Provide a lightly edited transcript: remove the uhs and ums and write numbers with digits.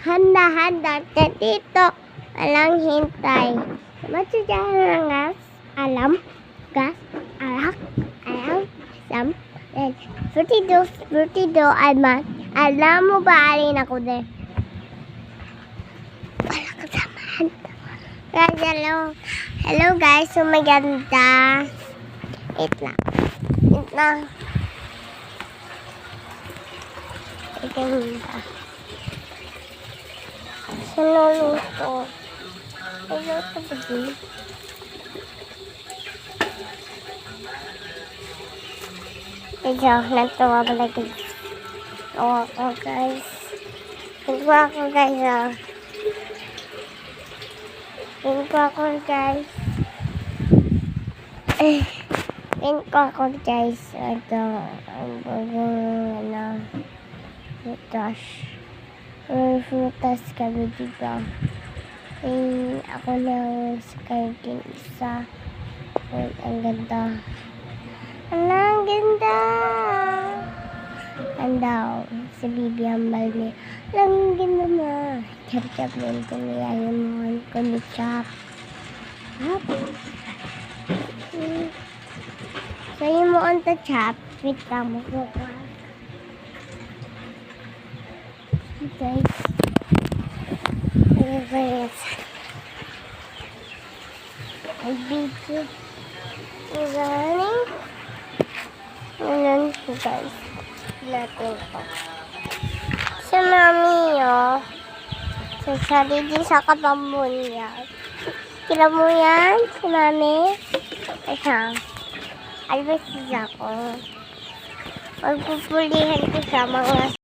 Handa-handa ka dito. Walang hintay. Matsadya ng gas. Alam. Gas. Alak. Alam. Sam. And 42 alman. Alam mo ba alin ako din? Wala ka samahan. Guys, hello. Hello guys. So maganda. Wait lang. Maganda. Sinuluto. Sinuluto ba din? Medyo natuwa pala guys. Natuwa ko guys. Natuwa ko guys ah. Natuwa ko guys. Natuwa ko guys. Ito. Ang bagong ano. Frutas. Frutas kami dito. Ako lang scarkin isa. Ang ganda. Ang ganda. Andaw. Si Bibi Hambal niya. Ang ganda na. Chap-chap din ko niya yung chap. Hap. So yung mo on to chap. Wait lang mo po. Guys. Guys. Ay, video. Running. Ngayon, guys. Natin po. Si Mami, oh. Sasarili sa kapambon niya. Kila mo yan, si Mami? Ito. Always ako. Magpupulihan ko sa mga